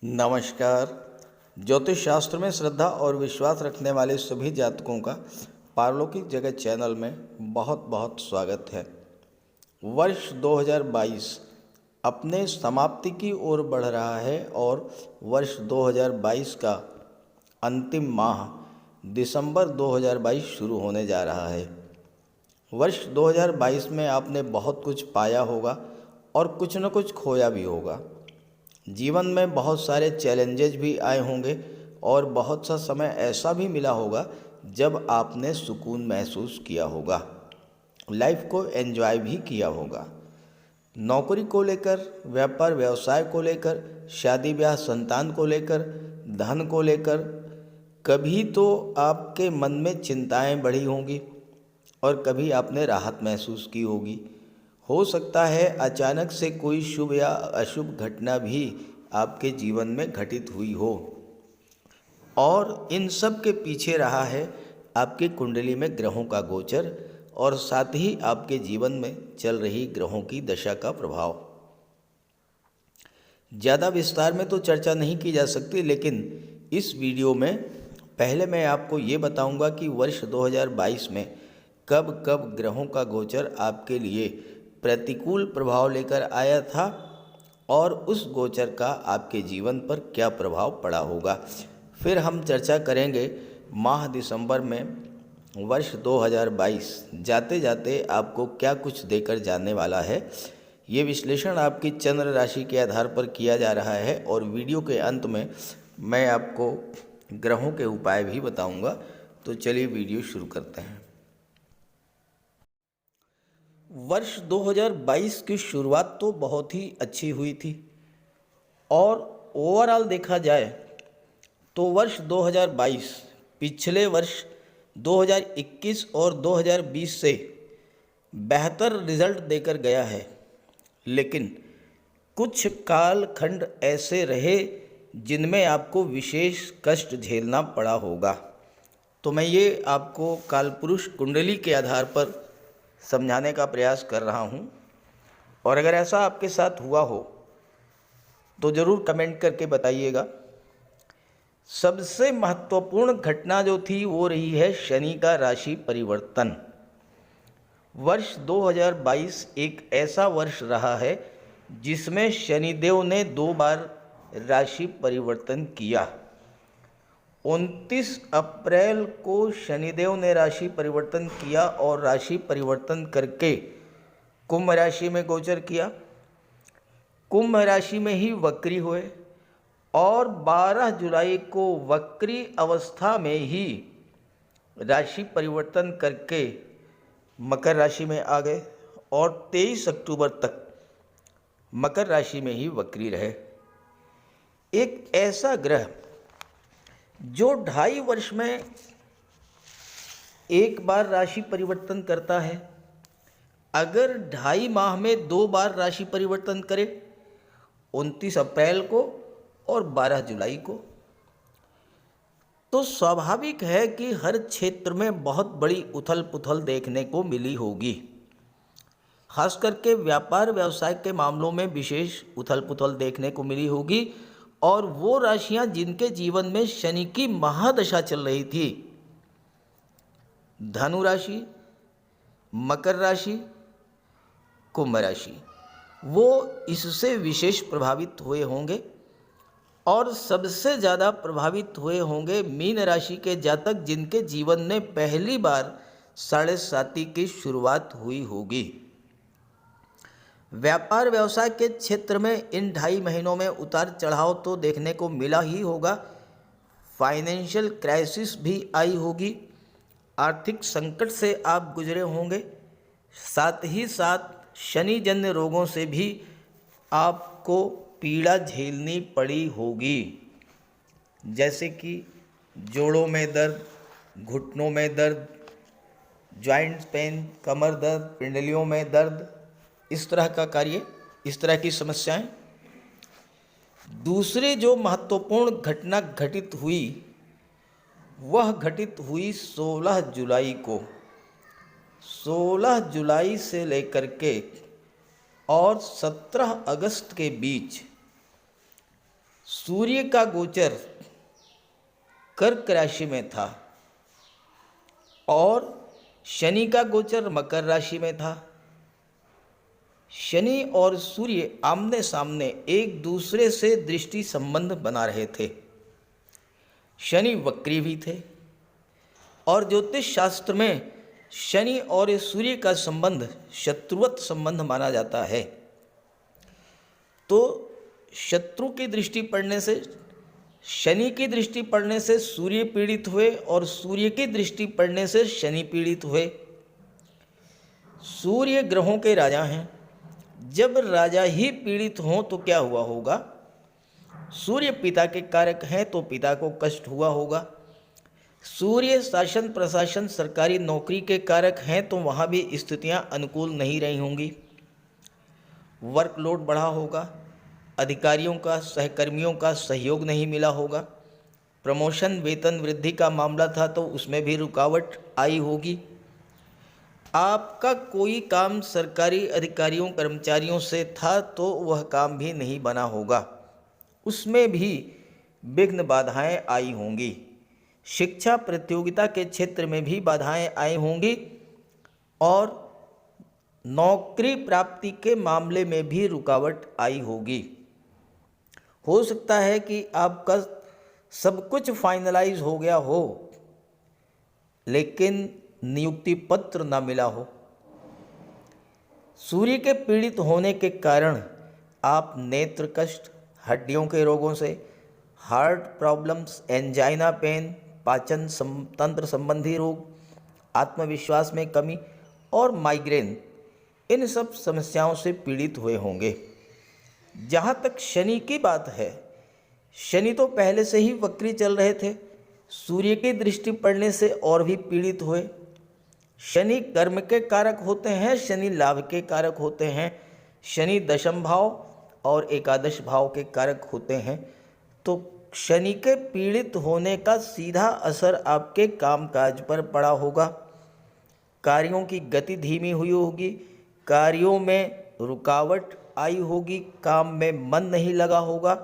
नमस्कार। ज्योतिष शास्त्र में श्रद्धा और विश्वास रखने वाले सभी जातकों का पारलौकिक जगत चैनल में बहुत बहुत स्वागत है। वर्ष 2022 अपने समाप्ति की ओर बढ़ रहा है और वर्ष 2022 का अंतिम माह दिसंबर 2022 शुरू होने जा रहा है। वर्ष 2022 में आपने बहुत कुछ पाया होगा और कुछ न कुछ खोया भी होगा। जीवन में बहुत सारे चैलेंजेस भी आए होंगे और बहुत सा समय ऐसा भी मिला होगा जब आपने सुकून महसूस किया होगा, लाइफ को एंजॉय भी किया होगा। नौकरी को लेकर, व्यापार व्यवसाय को लेकर, शादी ब्याह संतान को लेकर, धन को लेकर कभी तो आपके मन में चिंताएं बढ़ी होंगी और कभी आपने राहत महसूस की होगी। हो सकता है अचानक से कोई शुभ या अशुभ घटना भी आपके जीवन में घटित हुई हो और इन सब के पीछे रहा है आपकी कुंडली में ग्रहों का गोचर और साथ ही आपके जीवन में चल रही ग्रहों की दशा का प्रभाव। ज़्यादा विस्तार में तो चर्चा नहीं की जा सकती, लेकिन इस वीडियो में पहले मैं आपको ये बताऊंगा कि वर्ष 2022 में कब कब ग्रहों का गोचर आपके लिए प्रतिकूल प्रभाव लेकर आया था और उस गोचर का आपके जीवन पर क्या प्रभाव पड़ा होगा। फिर हम चर्चा करेंगे माह दिसंबर में वर्ष 2022 जाते जाते आपको क्या कुछ देकर जाने वाला है। ये विश्लेषण आपकी चंद्र राशि के आधार पर किया जा रहा है और वीडियो के अंत में मैं आपको ग्रहों के उपाय भी बताऊंगा। तो चलिए वीडियो शुरू करते हैं। वर्ष 2022 की शुरुआत तो बहुत ही अच्छी हुई थी और ओवरऑल देखा जाए तो वर्ष 2022 पिछले वर्ष 2021 और 2020 से बेहतर रिजल्ट देकर गया है, लेकिन कुछ कालखंड ऐसे रहे जिनमें आपको विशेष कष्ट झेलना पड़ा होगा। तो मैं ये आपको कालपुरुष कुंडली के आधार पर समझाने का प्रयास कर रहा हूँ और अगर ऐसा आपके साथ हुआ हो तो ज़रूर कमेंट करके बताइएगा। सबसे महत्वपूर्ण घटना जो थी वो रही है शनि का राशि परिवर्तन। वर्ष 2022 एक ऐसा वर्ष रहा है जिसमें शनिदेव ने 2 बार राशि परिवर्तन किया। 29 अप्रैल को शनिदेव ने राशि परिवर्तन किया और राशि परिवर्तन करके कुंभ राशि में गोचर किया। कुंभ राशि में ही वक्री हुए और 12 जुलाई को वक्री अवस्था में ही राशि परिवर्तन करके मकर राशि में आ गए और 23 अक्टूबर तक मकर राशि में ही वक्री रहे। एक ऐसा ग्रह जो 2.5 वर्ष में एक बार राशि परिवर्तन करता है, अगर 2.5 माह में 2 बार राशि परिवर्तन करे, 29 अप्रैल को और 12 जुलाई को, तो स्वाभाविक है कि हर क्षेत्र में बहुत बड़ी उथल पुथल देखने को मिली होगी। खास करके व्यापार व्यवसाय के मामलों में विशेष उथल पुथल देखने को मिली होगी और वो राशियां जिनके जीवन में शनि की महादशा चल रही थी, धनु राशि, मकर राशि, कुंभ राशि, वो इससे विशेष प्रभावित हुए होंगे और सबसे ज़्यादा प्रभावित हुए होंगे मीन राशि के जातक जिनके जीवन में पहली बार 7.5 की शुरुआत हुई होगी। व्यापार व्यवसाय के क्षेत्र में इन 2.5 महीनों में उतार चढ़ाव तो देखने को मिला ही होगा। फाइनेंशियल क्राइसिस भी आई होगी, आर्थिक संकट से आप गुजरे होंगे, साथ ही साथ शनि जन्य रोगों से भी आपको पीड़ा झेलनी पड़ी होगी, जैसे कि जोड़ों में दर्द, घुटनों में दर्द, जॉइंट पेन, कमर दर्द, पिंडलियों में दर्द, इस तरह का कार्य, इस तरह की समस्याएं। दूसरी जो महत्वपूर्ण घटना घटित हुई वह घटित हुई 16 जुलाई को। 16 जुलाई से लेकर के और 17 अगस्त के बीच सूर्य का गोचर कर्क राशि में था और शनि का गोचर मकर राशि में था। शनि और सूर्य आमने सामने एक दूसरे से दृष्टि संबंध बना रहे थे। शनि वक्री भी थे और ज्योतिष शास्त्र में शनि और सूर्य का संबंध शत्रुवत संबंध माना जाता है। तो शत्रु की दृष्टि पड़ने से, शनि की दृष्टि पड़ने से सूर्य पीड़ित हुए और सूर्य की दृष्टि पड़ने से शनि पीड़ित हुए। सूर्य ग्रहों के राजा हैं। जब राजा ही पीड़ित हों तो क्या हुआ होगा? सूर्य पिता के कारक हैं तो पिता को कष्ट हुआ होगा। सूर्य शासन प्रशासन सरकारी नौकरी के कारक हैं तो वहाँ भी स्थितियाँ अनुकूल नहीं रही होंगी। वर्कलोड बढ़ा होगा, अधिकारियों का सहकर्मियों का सहयोग नहीं मिला होगा। प्रमोशन वेतन वृद्धि का मामला था तो उसमें भी रुकावट आई होगी। आपका कोई काम सरकारी अधिकारियों कर्मचारियों से था तो वह काम भी नहीं बना होगा, उसमें भी विघ्न बाधाएं आई होंगी। शिक्षा प्रतियोगिता के क्षेत्र में भी बाधाएं आई होंगी और नौकरी प्राप्ति के मामले में भी रुकावट आई होगी। हो सकता है कि आपका सब कुछ फाइनलाइज हो गया हो लेकिन नियुक्ति पत्र ना मिला हो। सूर्य के पीड़ित होने के कारण आप नेत्र कष्ट, हड्डियों के रोगों से, हार्ट प्रॉब्लम्स, एंजाइना पेन, पाचन तंत्र संबंधी रोग, आत्मविश्वास में कमी और माइग्रेन, इन सब समस्याओं से पीड़ित हुए होंगे। जहाँ तक शनि की बात है, शनि तो पहले से ही वक्री चल रहे थे। सूर्य की दृष्टि पड़ने से और भी पीड़ित हुए। शनि कर्म के कारक होते हैं, शनि लाभ के कारक होते हैं, शनि दशम भाव और एकादश भाव के कारक होते हैं। तो शनि के पीड़ित होने का सीधा असर आपके कामकाज पर पड़ा होगा। कार्यों की गति धीमी हुई होगी, कार्यों में रुकावट आई होगी, काम में मन नहीं लगा होगा,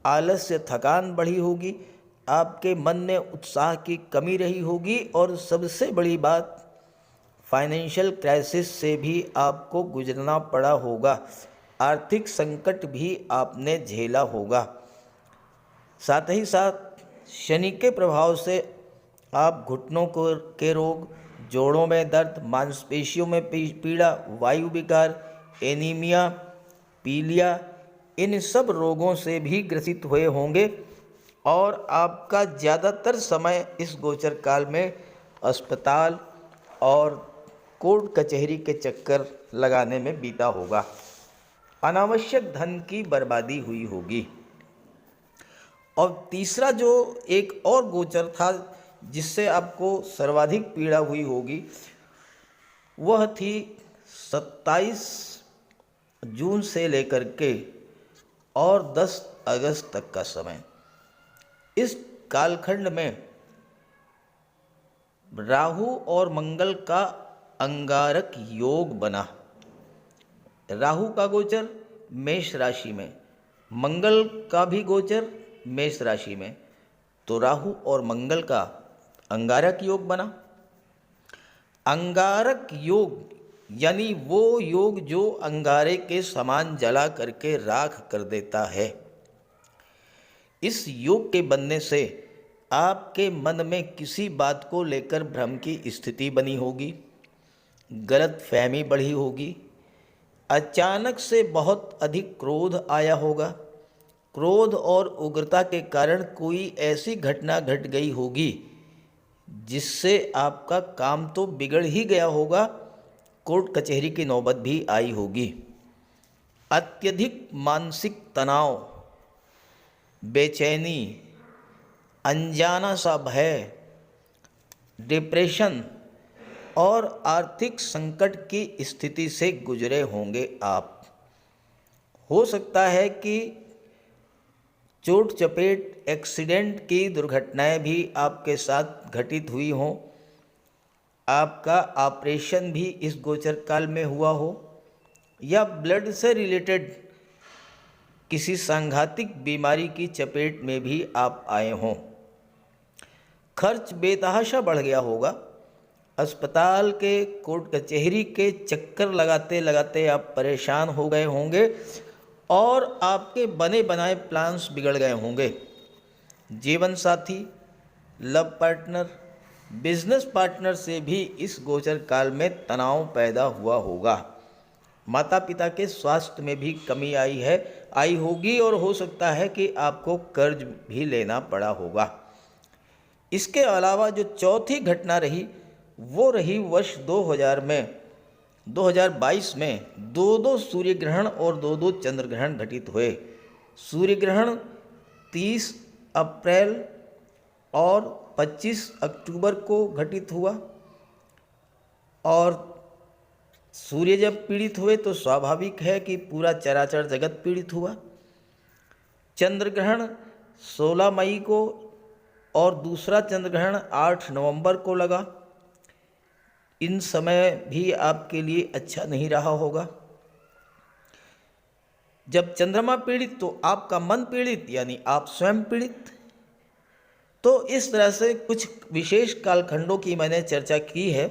आलस्य थकान बढ़ी होगी, आपके मन में उत्साह की कमी रही होगी और सबसे बड़ी बात, फाइनेंशियल क्राइसिस से भी आपको गुजरना पड़ा होगा। आर्थिक संकट भी आपने झेला होगा। साथ ही साथ शनि के प्रभाव से आप घुटनों के रोग, जोड़ों में दर्द, मांसपेशियों में पीड़ा, वायु विकार, एनीमिया, पीलिया, इन सब रोगों से भी ग्रसित हुए होंगे और आपका ज़्यादातर समय इस गोचर काल में अस्पताल और कोर्ट कचहरी के चक्कर लगाने में बीता होगा। अनावश्यक धन की बर्बादी हुई होगी। और तीसरा जो एक और गोचर था जिससे आपको सर्वाधिक पीड़ा हुई होगी, वह थी 27 जून से लेकर के और 10 अगस्त तक का समय। इस कालखंड में राहु और मंगल का अंगारक योग बना। राहु का गोचर मेष राशि में, मंगल का भी गोचर मेष राशि में, तो राहु और मंगल का अंगारक योग बना। अंगारक योग यानी वो योग जो अंगारे के समान जला करके राख कर देता है। इस योग के बनने से आपके मन में किसी बात को लेकर भ्रम की स्थिति बनी होगी, गलत फहमी बढ़ी होगी, अचानक से बहुत अधिक क्रोध आया होगा। क्रोध और उग्रता के कारण कोई ऐसी घटना घट गई होगी जिससे आपका काम तो बिगड़ ही गया होगा, कोर्ट कचहरी की नौबत भी आई होगी। अत्यधिक मानसिक तनाव, बेचैनी, अनजाना सा भय, डिप्रेशन और आर्थिक संकट की स्थिति से गुजरे होंगे आप। हो सकता है कि चोट चपेट, एक्सीडेंट की दुर्घटनाएं भी आपके साथ घटित हुई हों। आपका ऑपरेशन भी इस गोचर काल में हुआ हो या ब्लड से रिलेटेड किसी सांघातिक बीमारी की चपेट में भी आप आए हों। खर्च बेतहाशा बढ़ गया होगा। अस्पताल के कोर्ट कचहरी के चक्कर लगाते लगाते आप परेशान हो गए होंगे और आपके बने बनाए प्लान्स बिगड़ गए होंगे। जीवन साथी, लव पार्टनर, बिजनेस पार्टनर से भी इस गोचर काल में तनाव पैदा हुआ होगा। माता पिता के स्वास्थ्य में भी कमी आई होगी और हो सकता है कि आपको कर्ज भी लेना पड़ा होगा। इसके अलावा जो चौथी घटना रही वो रही वर्ष 2022 में दो सूर्य ग्रहण और दो चंद्र ग्रहण घटित हुए। सूर्य ग्रहण 30 अप्रैल और 25 अक्टूबर को घटित हुआ और सूर्य जब पीड़ित हुए तो स्वाभाविक है कि पूरा चराचर जगत पीड़ित हुआ। चंद्र ग्रहण 16 मई को और दूसरा चंद्र ग्रहण 8 नवंबर को लगा। इन समय भी आपके लिए अच्छा नहीं रहा होगा। जब चंद्रमा पीड़ित तो आपका मन पीड़ित, यानी आप स्वयं पीड़ित। तो इस तरह से कुछ विशेष कालखंडों की मैंने चर्चा की है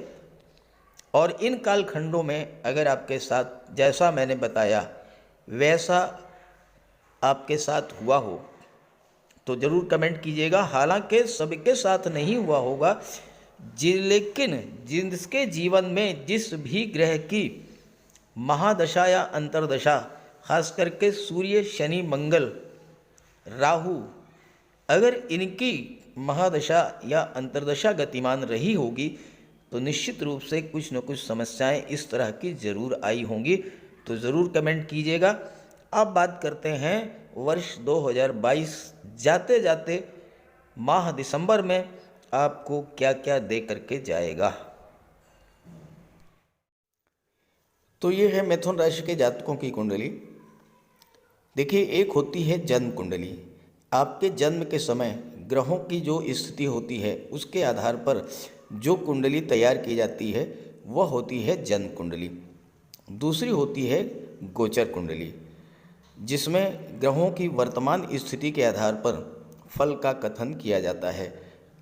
और इन कालखंडों में अगर आपके साथ जैसा मैंने बताया वैसा आपके साथ हुआ हो तो ज़रूर कमेंट कीजिएगा। हालांकि सबके साथ नहीं हुआ होगा, लेकिन जिसके जीवन में जिस भी ग्रह की महादशा या अंतर्दशा, खास करके सूर्य, शनि, मंगल, राहु, अगर इनकी महादशा या अंतर्दशा गतिमान रही होगी तो निश्चित रूप से कुछ न कुछ समस्याएं इस तरह की ज़रूर आई होंगी। तो ज़रूर कमेंट कीजिएगा। अब बात करते हैं वर्ष 2022 जाते जाते माह दिसंबर में आपको क्या क्या दे करके जाएगा। तो ये है मिथुन राशि के जातकों की कुंडली। देखिए, एक होती है जन्म कुंडली। आपके जन्म के समय ग्रहों की जो स्थिति होती है उसके आधार पर जो कुंडली तैयार की जाती है वह होती है जन्म कुंडली। दूसरी होती है गोचर कुंडली, जिसमें ग्रहों की वर्तमान स्थिति के आधार पर फल का कथन किया जाता है।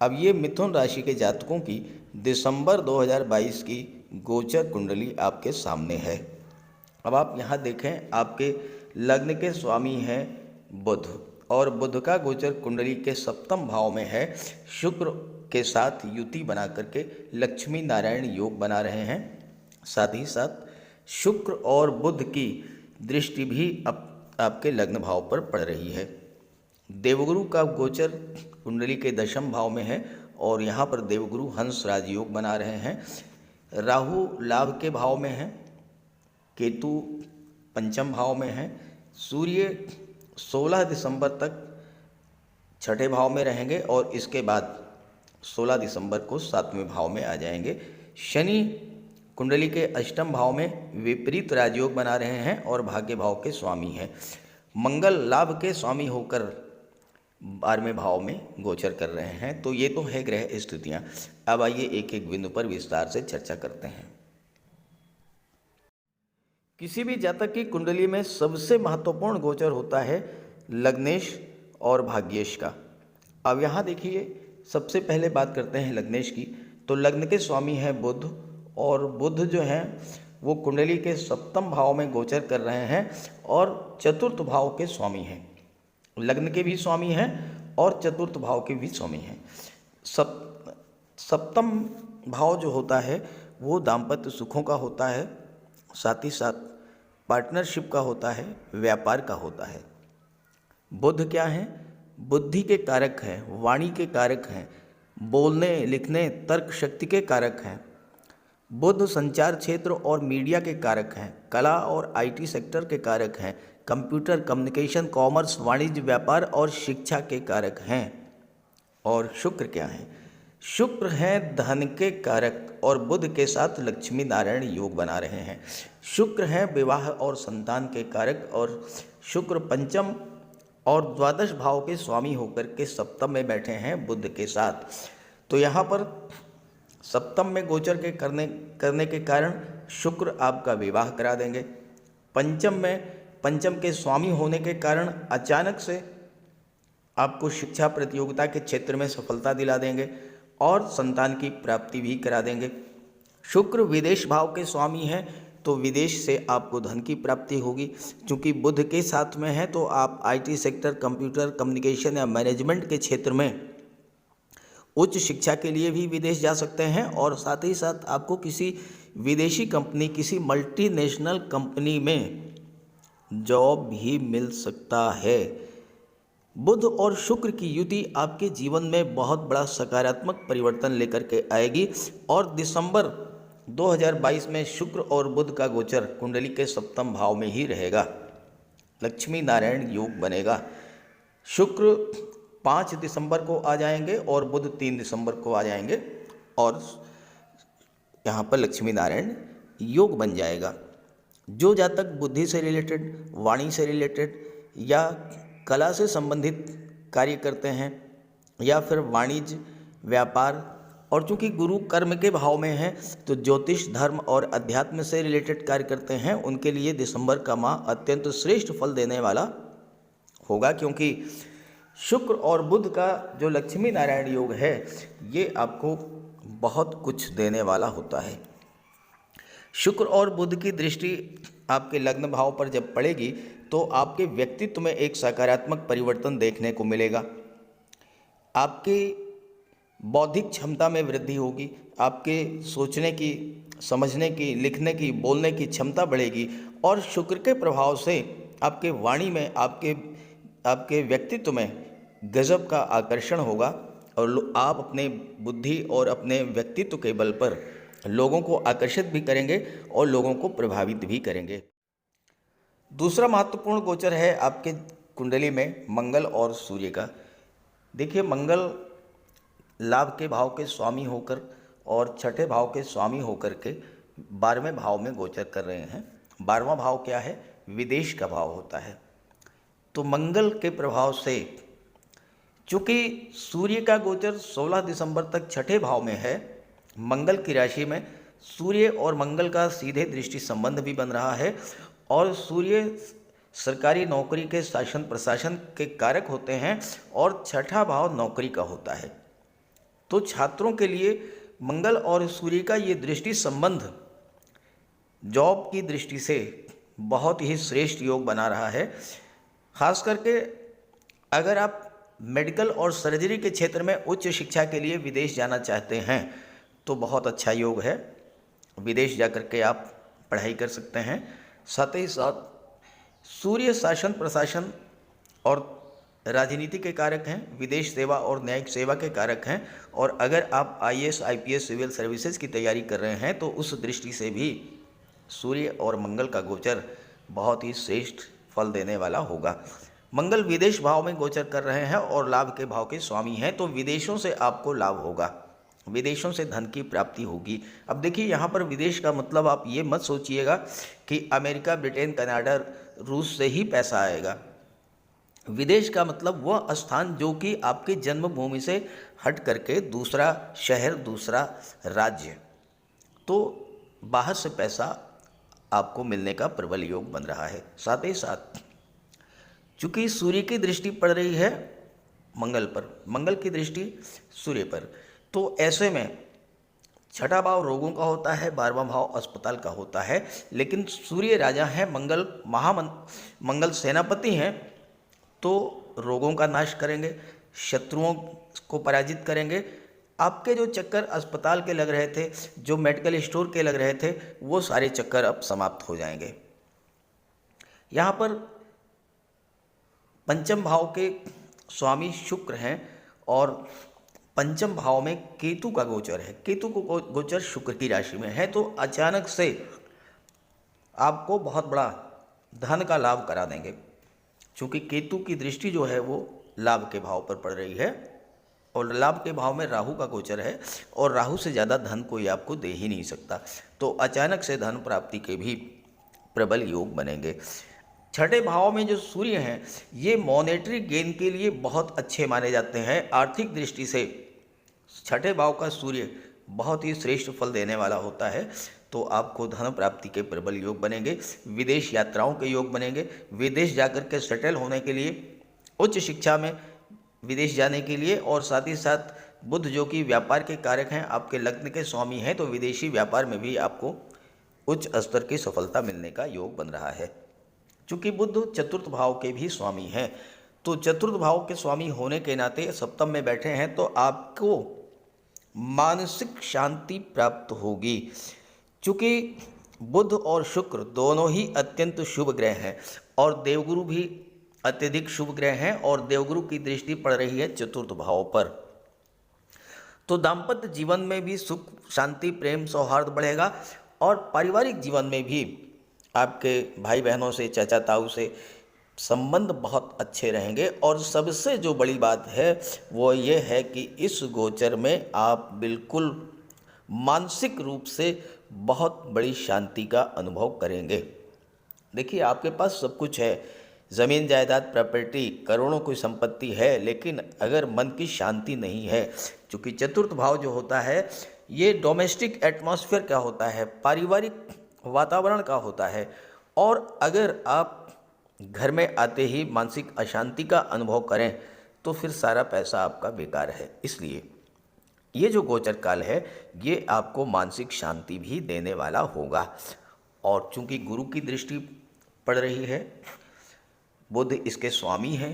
अब ये मिथुन राशि के जातकों की दिसंबर 2022 की गोचर कुंडली आपके सामने है। अब आप यहाँ देखें, आपके लग्न के स्वामी हैं बुध और बुध का गोचर कुंडली के सप्तम भाव में है। शुक्र के साथ युति बना करके लक्ष्मी नारायण योग बना रहे हैं। साथ ही साथ शुक्र और बुध की दृष्टि भी आपके लग्न भाव पर पड़ रही है। देवगुरु का गोचर कुंडली के दशम भाव में है और यहाँ पर देवगुरु हंस राजयोग बना रहे हैं। राहु लाभ के भाव में है, केतु पंचम भाव में है। सूर्य 16 दिसंबर तक छठे भाव में रहेंगे और इसके बाद 16 दिसंबर को 7वें भाव में आ जाएंगे। शनि कुंडली के अष्टम भाव में विपरीत राजयोग बना रहे हैं और भाग्य भाव के स्वामी हैं। मंगल लाभ के स्वामी होकर 12वें भाव में गोचर कर रहे हैं। तो ये तो है ग्रह स्थितियाँ। अब आइए एक एक बिंदु पर विस्तार से चर्चा करते हैं। किसी भी जातक की कुंडली में सबसे महत्वपूर्ण गोचर होता है लग्नेश और भाग्येश का। अब यहाँ देखिए, सबसे पहले बात करते हैं लग्नेश की। तो लग्न के स्वामी हैं बुध और बुध जो हैं वो कुंडली के सप्तम भाव में गोचर कर रहे हैं और चतुर्थ भाव के स्वामी हैं। लग्न के भी स्वामी हैं और चतुर्थ भाव के भी स्वामी हैं। सप्तम भाव जो होता है वो दाम्पत्य सुखों का होता है, साथ ही साथ पार्टनरशिप का होता है, व्यापार का होता है। बुध क्या है? बुद्धि के कारक हैं, वाणी के कारक हैं, बोलने लिखने तर्क शक्ति के कारक हैं। बुध संचार क्षेत्र और मीडिया के कारक हैं, कला और आईटी सेक्टर के कारक हैं, कंप्यूटर कम्युनिकेशन कॉमर्स वाणिज्य व्यापार और शिक्षा के कारक हैं। और शुक्र क्या है? शुक्र हैं धन के कारक और बुध के साथ लक्ष्मी नारायण योग बना रहे हैं। शुक्र हैं विवाह और संतान के कारक और शुक्र पंचम और द्वादश भाव के स्वामी होकर के सप्तम में बैठे हैं बुध के साथ। तो यहाँ पर सप्तम में गोचर के करने के कारण शुक्र आपका विवाह करा देंगे। पंचम में पंचम के स्वामी होने के कारण अचानक से आपको शिक्षा प्रतियोगिता के क्षेत्र में सफलता दिला देंगे और संतान की प्राप्ति भी करा देंगे। शुक्र विदेश भाव के स्वामी हैं तो विदेश से आपको धन की प्राप्ति होगी। चूँकि बुध के साथ में है तो आप आईटी सेक्टर, कंप्यूटर, कम्युनिकेशन या मैनेजमेंट के क्षेत्र में उच्च शिक्षा के लिए भी विदेश जा सकते हैं और साथ ही साथ आपको किसी विदेशी कंपनी, किसी मल्टीनेशनल कंपनी में जॉब भी मिल सकता है। बुध और शुक्र की युति आपके जीवन में बहुत बड़ा सकारात्मक परिवर्तन लेकर के आएगी और दिसंबर 2022 में शुक्र और बुध का गोचर कुंडली के सप्तम भाव में ही रहेगा। लक्ष्मी नारायण योग बनेगा। शुक्र 5 दिसंबर को आ जाएंगे और बुध 3 दिसंबर को आ जाएंगे और यहाँ पर लक्ष्मी नारायण योग बन जाएगा। जो जातक बुद्धि से रिलेटेड, वाणी से रिलेटेड या कला से संबंधित कार्य करते हैं या फिर वाणिज्य, व्यापार और चूँकि गुरु कर्म के भाव में है तो ज्योतिष, धर्म और अध्यात्म से रिलेटेड कार्य करते हैं, उनके लिए दिसंबर का माह अत्यंत श्रेष्ठ फल देने वाला होगा। क्योंकि शुक्र और बुध का जो लक्ष्मी नारायण योग है ये आपको बहुत कुछ देने वाला होता है। शुक्र और बुध की दृष्टि आपके लग्न भाव पर जब पड़ेगी तो आपके व्यक्तित्व में एक सकारात्मक परिवर्तन देखने को मिलेगा। आपकी बौद्धिक क्षमता में वृद्धि होगी, आपके सोचने की, समझने की, लिखने की, बोलने की क्षमता बढ़ेगी और शुक्र के प्रभाव से आपके वाणी में, आपके व्यक्तित्व में गजब का आकर्षण होगा और आप अपने बुद्धि और अपने व्यक्तित्व के बल पर लोगों को आकर्षित भी करेंगे और लोगों को प्रभावित भी करेंगे। दूसरा महत्वपूर्ण गोचर है आपके कुंडली में मंगल और सूर्य का। देखिए, मंगल लाभ के भाव के स्वामी होकर और छठे भाव के स्वामी होकर के 12वें भाव में गोचर कर रहे हैं। 12वां भाव क्या है? विदेश का भाव होता है। तो मंगल के प्रभाव से, चूँकि सूर्य का गोचर 16 दिसंबर तक छठे भाव में है, मंगल की राशि में सूर्य और मंगल का सीधे दृष्टि संबंध भी बन रहा है और सूर्य सरकारी नौकरी के शासन प्रशासन के कारक होते हैं और छठा भाव नौकरी का होता है। तो छात्रों के लिए मंगल और सूर्य का ये दृष्टि संबंध जॉब की दृष्टि से बहुत ही श्रेष्ठ योग बना रहा है। खास करके अगर आप मेडिकल और सर्जरी के क्षेत्र में उच्च शिक्षा के लिए विदेश जाना चाहते हैं तो बहुत अच्छा योग है। विदेश जाकर के आप पढ़ाई कर सकते हैं। साथ ही साथ सूर्य शासन प्रशासन और राजनीति के कारक हैं, विदेश सेवा और न्यायिक सेवा के कारक हैं और अगर आप आईएएस, आईपीएस, सिविल सर्विसेज की तैयारी कर रहे हैं तो उस दृष्टि से भी सूर्य और मंगल का गोचर बहुत ही श्रेष्ठ फल देने वाला होगा। मंगल विदेश भाव में गोचर कर रहे हैं और लाभ के भाव के स्वामी हैं, तो विदेशों से आपको लाभ होगा, विदेशों से धन की प्राप्ति होगी। अब देखिए, यहाँ पर विदेश का मतलब आप ये मत सोचिएगा कि अमेरिका, ब्रिटेन, कनाडा, रूस से ही पैसा आएगा। विदेश का मतलब वह स्थान जो कि आपके जन्मभूमि से हट करके दूसरा शहर, दूसरा राज्य, तो बाहर से पैसा आपको मिलने का प्रबल योग बन रहा है। साथ ही साथ चूँकि सूर्य की दृष्टि पड़ रही है मंगल पर, मंगल की दृष्टि सूर्य पर, तो ऐसे में छठा भाव रोगों का होता है, 12वां भाव अस्पताल का होता है। लेकिन सूर्य राजा हैं, मंगल सेनापति हैं, तो रोगों का नाश करेंगे, शत्रुओं को पराजित करेंगे। आपके जो चक्कर अस्पताल के लग रहे थे, जो मेडिकल स्टोर के लग रहे थे, वो सारे चक्कर अब समाप्त हो जाएंगे। यहाँ पर पंचम भाव के स्वामी शुक्र हैं और पंचम भाव में केतु का गोचर है। केतु को गोचर शुक्र की राशि में है, तो अचानक से आपको बहुत बड़ा धन का लाभ करा देंगे। क्योंकि केतु की दृष्टि जो है वो लाभ के भाव पर पड़ रही है और लाभ के भाव में राहु का गोचर है और राहु से ज़्यादा धन कोई आपको दे ही नहीं सकता। तो अचानक से धन प्राप्ति के भी प्रबल योग बनेंगे। छठे भाव में जो सूर्य हैं ये मॉनेटरी गेन के लिए बहुत अच्छे माने जाते हैं। आर्थिक दृष्टि से छठे भाव का सूर्य बहुत ही श्रेष्ठ फल देने वाला होता है। तो तो आपको धन प्राप्ति के प्रबल योग बनेंगे, विदेश यात्राओं के योग बनेंगे, विदेश जाकर के सेटल होने के लिए, उच्च शिक्षा में विदेश जाने के लिए, और साथ ही साथ बुध जो कि व्यापार के कारक हैं, आपके लग्न के स्वामी हैं, तो विदेशी व्यापार में भी आपको उच्च स्तर की सफलता मिलने का योग बन रहा है। चूँकि बुध चतुर्थ भाव के भी स्वामी हैं, तो चतुर्थ भाव के स्वामी होने के नाते सप्तम में बैठे हैं, तो आपको मानसिक शांति प्राप्त होगी। चूँकि बुध और शुक्र दोनों ही अत्यंत शुभ ग्रह हैं और देवगुरु भी अत्यधिक शुभ ग्रह हैं, और देवगुरु की दृष्टि पड़ रही है चतुर्थ भाव पर, तो दाम्पत्य जीवन में भी सुख शांति प्रेम सौहार्द बढ़ेगा, और पारिवारिक जीवन में भी आपके भाई बहनों से चाचा ताऊ से संबंध बहुत अच्छे रहेंगे। और सबसे जो बड़ी बात है वो ये है कि इस गोचर में आप बिल्कुल मानसिक रूप से बहुत बड़ी शांति का अनुभव करेंगे। देखिए, आपके पास सब कुछ है, ज़मीन जायदाद प्रॉपर्टी करोड़ों की संपत्ति है, लेकिन अगर मन की शांति नहीं है, क्योंकि चतुर्थ भाव जो होता है ये डोमेस्टिक एटमॉस्फेयर का होता है, पारिवारिक वातावरण का होता है, और अगर आप घर में आते ही मानसिक अशांति का अनुभव करें तो फिर सारा पैसा आपका बेकार है। इसलिए ये जो गोचर काल है ये आपको मानसिक शांति भी देने वाला होगा। और चूंकि गुरु की दृष्टि पड़ रही है, बुध इसके स्वामी हैं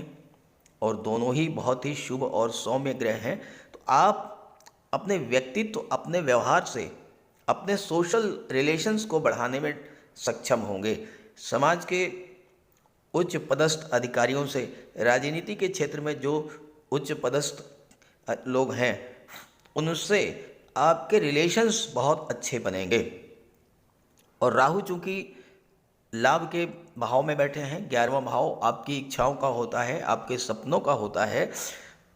और दोनों ही बहुत ही शुभ और सौम्य ग्रह हैं, तो आप अपने व्यक्तित्व, अपने व्यवहार से अपने सोशल रिलेशंस को बढ़ाने में सक्षम होंगे। समाज के उच्च पदस्थ अधिकारियों से, राजनीति के क्षेत्र में जो उच्च पदस्थ लोग हैं उनसे आपके रिलेशंस बहुत अच्छे बनेंगे। और राहु चूँकि लाभ के भाव में बैठे हैं, 11वां भाव आपकी इच्छाओं का होता है, आपके सपनों का होता है।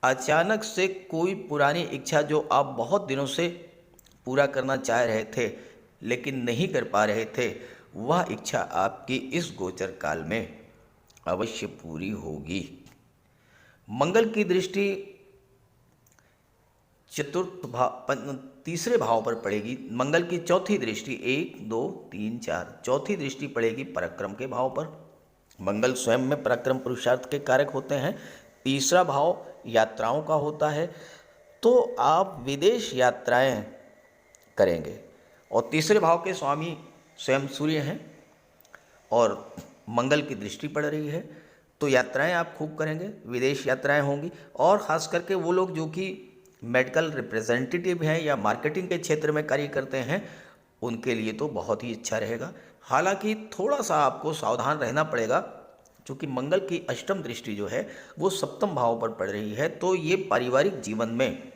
अचानक से कोई पुरानी इच्छा जो आप बहुत दिनों से पूरा करना चाह रहे थे लेकिन नहीं कर पा रहे थे, वह इच्छा आपकी इस गोचर काल में अवश्य पूरी होगी। मंगल की दृष्टि तीसरे भाव पर पड़ेगी। मंगल की चौथी दृष्टि 1 2 3 4 चौथी दृष्टि पड़ेगी पराक्रम के भाव पर। मंगल स्वयं में पराक्रम पुरुषार्थ के कारक होते हैं। तीसरा भाव यात्राओं का होता है, तो आप विदेश यात्राएं करेंगे। और तीसरे भाव के स्वामी स्वयं सूर्य हैं और मंगल की दृष्टि पड़ रही है, तो यात्राएं आप खूब करेंगे, विदेश यात्राएं होंगी। और ख़ास करके वो लोग जो कि मेडिकल रिप्रेजेंटेटिव हैं या मार्केटिंग के क्षेत्र में कार्य करते हैं, उनके लिए तो बहुत ही अच्छा रहेगा। हालांकि थोड़ा सा आपको सावधान रहना पड़ेगा, क्योंकि मंगल की अष्टम दृष्टि जो है वो सप्तम भाव पर पड़ रही है, तो ये पारिवारिक जीवन में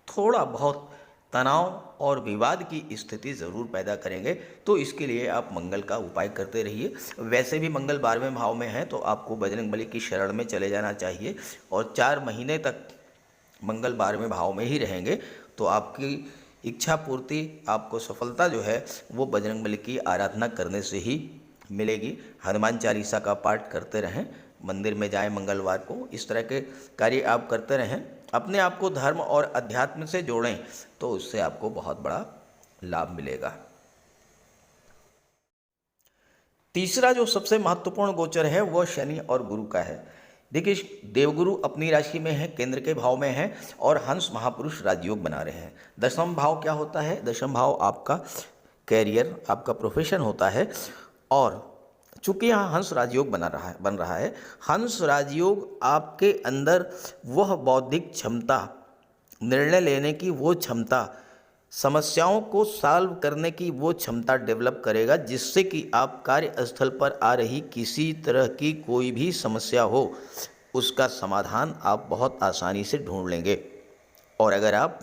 थोड़ा बहुत तनाव और विवाद की स्थिति ज़रूर पैदा करेंगे। तो इसके लिए आप मंगल का उपाय करते रहिए। वैसे भी मंगल 12वें भाव में है, तो आपको बजरंगबली की शरण में चले जाना चाहिए। और 4 महीने तक मंगल 12वें भाव में ही रहेंगे, तो आपकी इच्छा पूर्ति, आपको सफलता जो है वो बजरंगबली की आराधना करने से ही मिलेगी। हनुमान चालीसा का पाठ करते रहें, मंदिर में जाएं मंगलवार को, इस तरह के कार्य आप करते रहें, अपने आप को धर्म और अध्यात्म से जोड़ें, तो उससे आपको बहुत बड़ा लाभ मिलेगा। तीसरा जो सबसे महत्वपूर्ण गोचर है वह शनि और गुरु का है। देखिए, देवगुरु अपनी राशि में है, केंद्र के भाव में है, और हंस महापुरुष राजयोग बना रहे हैं। दशम भाव क्या होता है? दशम भाव आपका कैरियर, आपका प्रोफेशन होता है। और चूँकि यहाँ हंस राजयोग बन रहा है, हंस राजयोग आपके अंदर वह बौद्धिक क्षमता, निर्णय लेने की वो क्षमता, समस्याओं को सॉल्व करने की वो क्षमता डेवलप करेगा, जिससे कि आप कार्यस्थल पर आ रही किसी तरह की कोई भी समस्या हो उसका समाधान आप बहुत आसानी से ढूंढ लेंगे। और अगर आप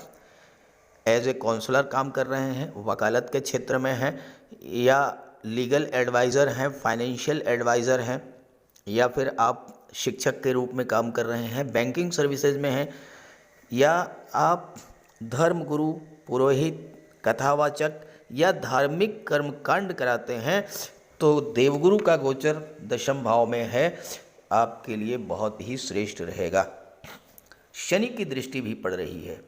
एज ए काउंसलर काम कर रहे हैं, वकालत के क्षेत्र में हैं, या लीगल एडवाइज़र हैं, फाइनेंशियल एडवाइज़र हैं, या फिर आप शिक्षक के रूप में काम कर रहे हैं, बैंकिंग सर्विसेज में हैं, या आप धर्मगुरु, पुरोहित, कथावाचक या धार्मिक कर्मकांड कराते हैं, तो देवगुरु का गोचर दशम भाव में है, आपके लिए बहुत ही श्रेष्ठ रहेगा। शनि की दृष्टि भी पड़ रही है।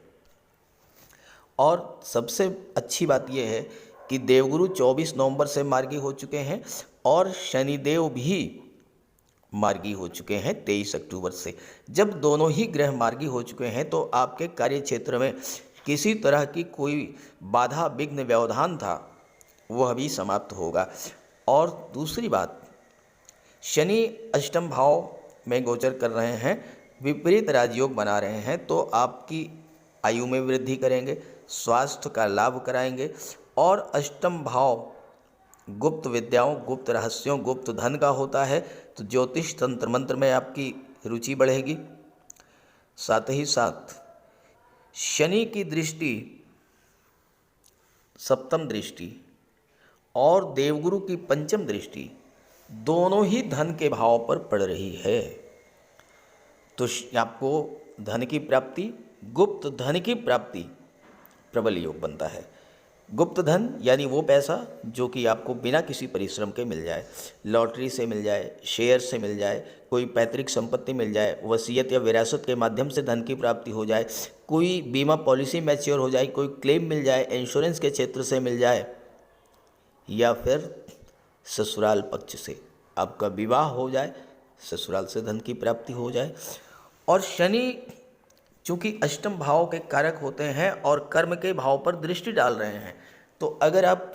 और सबसे अच्छी बात यह है कि देवगुरु 24 नवंबर से मार्गी हो चुके हैं और शनिदेव भी मार्गी हो चुके हैं 23 अक्टूबर से। जब दोनों ही ग्रह मार्गी हो चुके हैं तो आपके कार्य क्षेत्र में किसी तरह की कोई बाधा विघ्न व्यवधान था वह भी समाप्त होगा। और दूसरी बात, शनि अष्टम भाव में गोचर कर रहे हैं, विपरीत राजयोग बना रहे हैं, तो आपकी आयु में वृद्धि करेंगे, स्वास्थ्य का लाभ कराएंगे। और अष्टम भाव गुप्त विद्याओं, गुप्त रहस्यों, गुप्त धन का होता है, तो ज्योतिष तंत्र मंत्र में आपकी रुचि बढ़ेगी। साथ ही साथ शनि की दृष्टि, सप्तम दृष्टि और देवगुरु की पंचम दृष्टि दोनों ही धन के भाव पर पड़ रही है। तो आपको धन की प्राप्ति, गुप्त धन की प्राप्ति प्रबल योग बनता है। गुप्त धन यानी वो पैसा जो कि आपको बिना किसी परिश्रम के मिल जाए, लॉटरी से मिल जाए, शेयर से मिल जाए, कोई पैतृक संपत्ति मिल जाए, वसीयत या विरासत के माध्यम से धन की प्राप्ति हो जाए, कोई बीमा पॉलिसी मैच्योर हो जाए, कोई क्लेम मिल जाए, इंश्योरेंस के क्षेत्र से मिल जाए, या फिर ससुराल पक्ष से आपका विवाह हो जाए, ससुराल से धन की प्राप्ति हो जाए। और शनि चूँकि अष्टम भाव के कारक होते हैं और कर्म के भाव पर दृष्टि डाल रहे हैं, तो अगर आप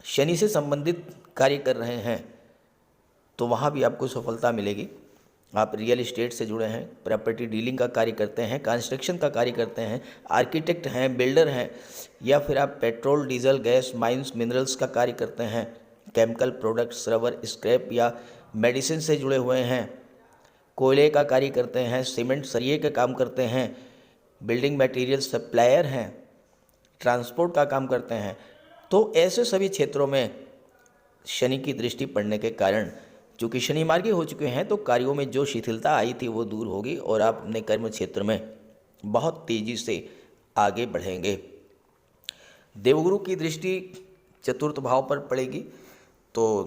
शनि से संबंधित कार्य कर रहे हैं तो वहाँ भी आपको सफलता मिलेगी। आप रियल एस्टेट से जुड़े हैं, प्रॉपर्टी डीलिंग का कार्य करते हैं, कंस्ट्रक्शन का कार्य करते हैं, आर्किटेक्ट हैं, बिल्डर हैं, या फिर आप petrol, diesel, gas, mines, minerals का कार्य करते हैं, केमिकल प्रोडक्ट्स, रबर, स्क्रैप या मेडिसिन से जुड़े हुए हैं, कोयले का कार्य करते हैं, सीमेंट सरिये का काम करते हैं, बिल्डिंग मटेरियल सप्लायर हैं, ट्रांसपोर्ट का काम करते हैं, तो ऐसे सभी क्षेत्रों में शनि की दृष्टि पड़ने के कारण, चूँकि शनि मार्गी हो चुके हैं, तो कार्यों में जो शिथिलता आई थी वो दूर होगी और आप अपने कर्म क्षेत्र में बहुत तेज़ी से आगे बढ़ेंगे। देवगुरु की दृष्टि चतुर्थ भाव पर पड़ेगी तो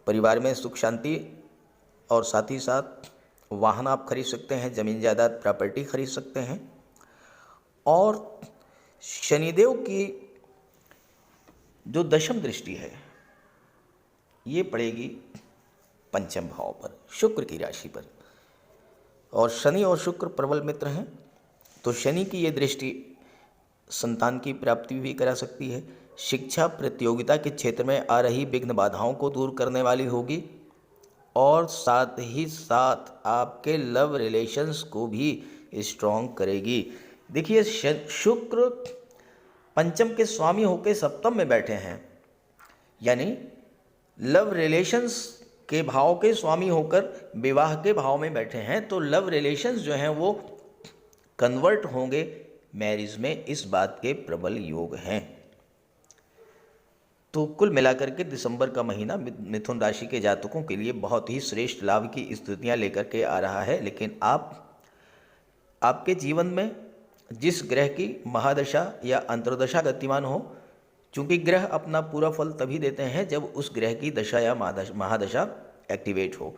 परिवार में सुख शांति और साथ ही साथ वाहन आप खरीद सकते हैं, ज़मीन जायदाद प्रॉपर्टी खरीद सकते हैं। और शनिदेव की जो दशम दृष्टि है ये पड़ेगी पंचम भाव पर, शुक्र की राशि पर, और शनि और शुक्र प्रबल मित्र हैं, तो शनि की ये दृष्टि संतान की प्राप्ति भी करा सकती है, शिक्षा प्रतियोगिता के क्षेत्र में आ रही विघ्न बाधाओं को दूर करने वाली होगी, और साथ ही साथ आपके लव रिलेशंस को भी स्ट्रॉन्ग करेगी। देखिए, शुक्र पंचम के स्वामी होकर सप्तम में बैठे हैं, यानी लव रिलेशंस के भाव के स्वामी होकर विवाह के भाव में बैठे हैं, तो लव रिलेशंस जो हैं वो कन्वर्ट होंगे मैरिज में, इस बात के प्रबल योग हैं। तो कुल मिलाकर के दिसंबर का महीना मिथुन राशि के जातकों के लिए बहुत ही श्रेष्ठ लाभ की स्थितियां लेकर के आ रहा है। लेकिन आपके जीवन में जिस ग्रह की महादशा या अंतर्दशा गतिमान हो, चूँकि ग्रह अपना पूरा फल तभी देते हैं जब उस ग्रह की दशा या महादशा एक्टिवेट हो,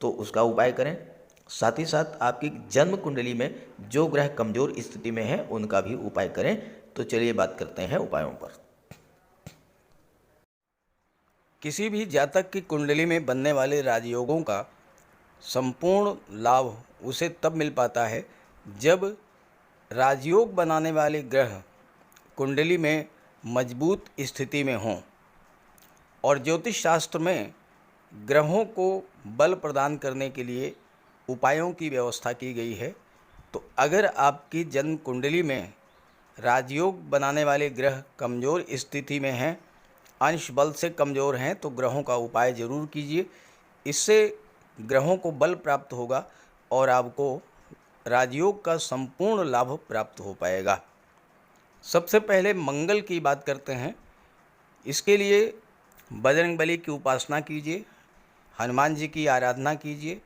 तो उसका उपाय करें। साथ ही साथ आपकी जन्म कुंडली में जो ग्रह कमज़ोर स्थिति में है उनका भी उपाय करें। तो चलिए बात करते हैं उपायों पर। किसी भी जातक की कुंडली में बनने वाले राजयोगों का संपूर्ण लाभ उसे तब मिल पाता है जब राजयोग बनाने वाले ग्रह कुंडली में मजबूत स्थिति में हों। और ज्योतिष शास्त्र में ग्रहों को बल प्रदान करने के लिए उपायों की व्यवस्था की गई है। तो अगर आपकी जन्म कुंडली में राजयोग बनाने वाले ग्रह कमज़ोर स्थिति में हैं, अंश बल से कमज़ोर हैं, तो ग्रहों का उपाय ज़रूर कीजिए। इससे ग्रहों को बल प्राप्त होगा और आपको राजयोग का संपूर्ण लाभ प्राप्त हो पाएगा। सबसे पहले मंगल की बात करते हैं। इसके लिए बजरंगबली की उपासना कीजिए, हनुमान जी की आराधना कीजिए,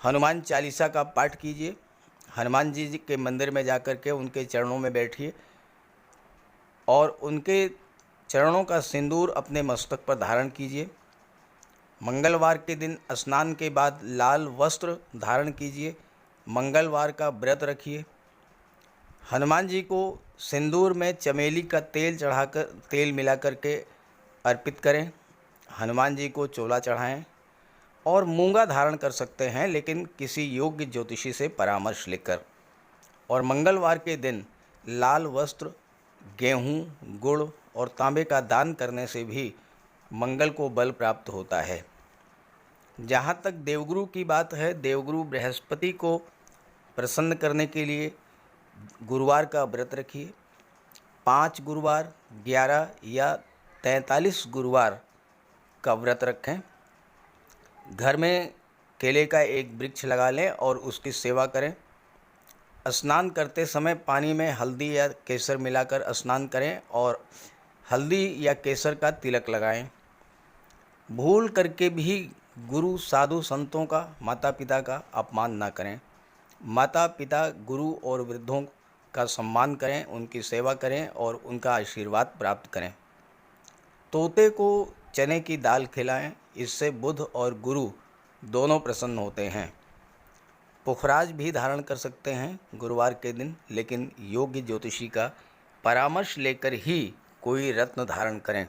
हनुमान चालीसा का पाठ कीजिए, हनुमान जी के मंदिर में जाकर के उनके चरणों में बैठिए और उनके चरणों का सिंदूर अपने मस्तक पर धारण कीजिए। मंगलवार के दिन स्नान के बाद लाल वस्त्र धारण कीजिए, मंगलवार का व्रत रखिए। हनुमान जी को सिंदूर में चमेली का तेल मिला करके अर्पित करें। हनुमान जी को चोला चढ़ाएं और मूंगा धारण कर सकते हैं, लेकिन किसी योग्य ज्योतिषी से परामर्श लेकर। और मंगलवार के दिन लाल वस्त्र, गेहूं, गुड़ और तांबे का दान करने से भी मंगल को बल प्राप्त होता है। जहाँ तक देवगुरु की बात है, देवगुरु बृहस्पति को प्रसन्न करने के लिए गुरुवार का व्रत रखिए। 5 गुरुवार, 11 या 43 गुरुवार का व्रत रखें। घर में केले का एक वृक्ष लगा लें और उसकी सेवा करें। स्नान करते समय पानी में हल्दी या केसर मिलाकर स्नान करें और हल्दी या केसर का तिलक लगाएं। भूल करके भी गुरु, साधु, संतों का, माता पिता का अपमान ना करें। माता पिता, गुरु और वृद्धों का सम्मान करें, उनकी सेवा करें और उनका आशीर्वाद प्राप्त करें। तोते को चने की दाल खिलाएं, इससे बुध और गुरु दोनों प्रसन्न होते हैं। पुखराज भी धारण कर सकते हैं गुरुवार के दिन, लेकिन योग्य ज्योतिषी का परामर्श लेकर ही कोई रत्न धारण करें।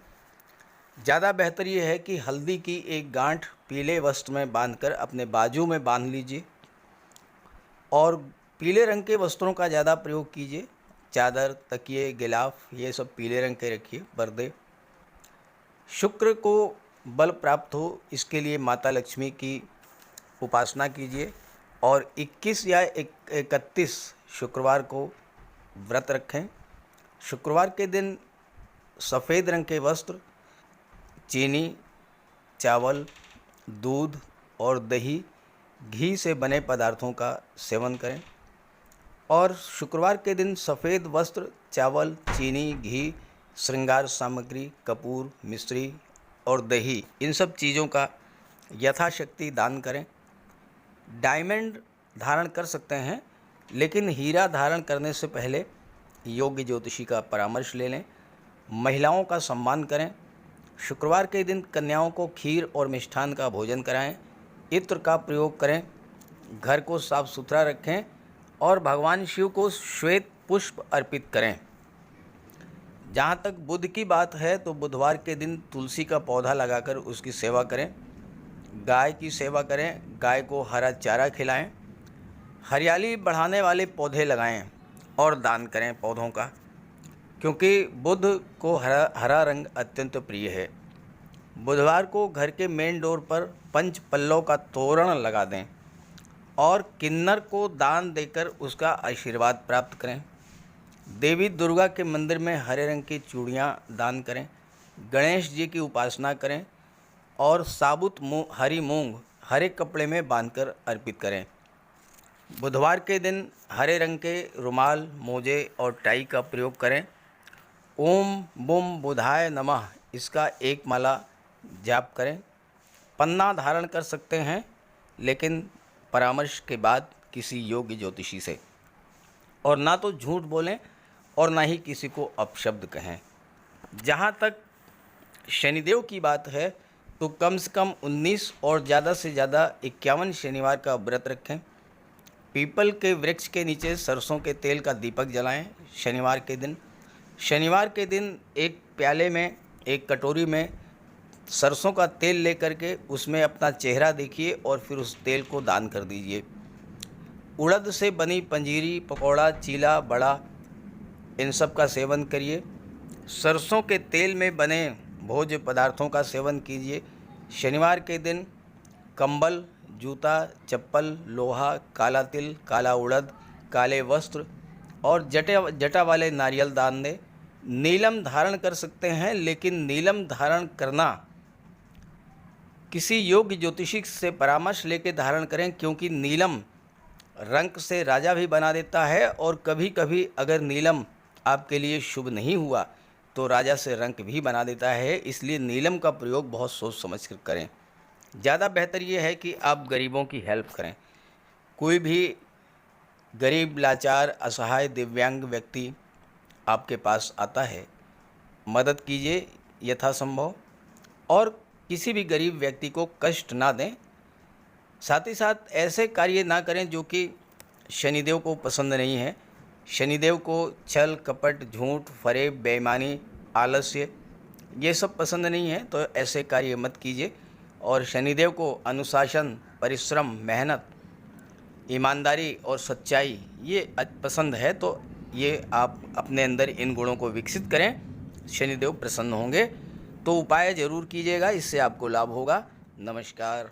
ज़्यादा बेहतर ये है कि हल्दी की एक गांठ पीले वस्त्र में बांधकर अपने बाजू में बांध लीजिए और पीले रंग के वस्त्रों का ज़्यादा प्रयोग कीजिए। चादर, तकिए, गिलाफ ये सब पीले रंग के रखिए, पर्दे। शुक्र को बल प्राप्त हो, इसके लिए माता लक्ष्मी की उपासना कीजिए और 21 या 31 शुक्रवार को व्रत रखें। शुक्रवार के दिन सफ़ेद रंग के वस्त्र, चीनी, चावल, दूध और दही, घी से बने पदार्थों का सेवन करें। और शुक्रवार के दिन सफ़ेद वस्त्र, चावल, चीनी, घी, श्रृंगार सामग्री, कपूर, मिश्री और दही, इन सब चीज़ों का यथाशक्ति दान करें। डायमंड धारण कर सकते हैं, लेकिन हीरा धारण करने से पहले योग्य ज्योतिषी का परामर्श ले लें। महिलाओं का सम्मान करें। शुक्रवार के दिन कन्याओं को खीर और मिष्ठान का भोजन कराएं। इत्र का प्रयोग करें। घर को साफ सुथरा रखें और भगवान शिव को श्वेत पुष्प अर्पित करें। जहाँ तक बुध की बात है, तो बुधवार के दिन तुलसी का पौधा लगाकर उसकी सेवा करें। गाय की सेवा करें, गाय को हरा चारा खिलाएं। हरियाली बढ़ाने वाले पौधे लगाएं और दान करें पौधों का, क्योंकि बुध को हरा रंग अत्यंत प्रिय है। बुधवार को घर के मेन डोर पर 5 पल्लों का तोरण लगा दें और किन्नर को दान देकर उसका आशीर्वाद प्राप्त करें। देवी दुर्गा के मंदिर में हरे रंग की चूड़ियाँ दान करें। गणेश जी की उपासना करें और साबुत हरी मूंग हरे कपड़े में बांधकर अर्पित करें। बुधवार के दिन हरे रंग के रुमाल, मोजे और टाई का प्रयोग करें। ओम बुम बुधाय नमः इसका एक माला जाप करें। पन्ना धारण कर सकते हैं, लेकिन परामर्श के बाद किसी योग्य ज्योतिषी से। और ना तो झूठ बोलें और ना ही किसी को अपशब्द कहें। जहाँ तक शनिदेव की बात है, तो कम से कम 19 और ज़्यादा से ज़्यादा 51 शनिवार का व्रत रखें। पीपल के वृक्ष के नीचे सरसों के तेल का दीपक जलाएं शनिवार के दिन। शनिवार के दिन एक प्याले में, एक कटोरी में सरसों का तेल लेकर के उसमें अपना चेहरा देखिए और फिर उस तेल को दान कर दीजिए। उड़द से बनी पंजीरी, पकौड़ा, चीला, बड़ा, इन सब का सेवन करिए। सरसों के तेल में बने भोज्य पदार्थों का सेवन कीजिए। शनिवार के दिन कंबल, जूता, चप्पल, लोहा, काला तिल, काला उड़द, काले वस्त्र और जटा वाले नारियल दान दें। नीलम धारण कर सकते हैं, लेकिन नीलम धारण करना किसी योग्य ज्योतिषी से परामर्श लेकर धारण करें, क्योंकि नीलम रंग से राजा भी बना देता है और कभी कभी अगर नीलम आपके लिए शुभ नहीं हुआ तो राजा से रंक भी बना देता है। इसलिए नीलम का प्रयोग बहुत सोच समझ कर करें। ज़्यादा बेहतर ये है कि आप गरीबों की हेल्प करें। कोई भी गरीब, लाचार, असहाय, दिव्यांग व्यक्ति आपके पास आता है, मदद कीजिए यथासंभव और किसी भी गरीब व्यक्ति को कष्ट ना दें। साथ ही साथ ऐसे कार्य ना करें जो कि शनिदेव को पसंद नहीं है। शनिदेव को छल कपट झूठ फरेब बेईमानी आलस्य ये सब पसंद नहीं है, तो ऐसे कार्य मत कीजिए। और शनिदेव को अनुशासन, परिश्रम, मेहनत, ईमानदारी और सच्चाई ये पसंद है, तो ये आप अपने अंदर इन गुणों को विकसित करें, शनिदेव प्रसन्न होंगे। तो उपाय ज़रूर कीजिएगा, इससे आपको लाभ होगा। नमस्कार।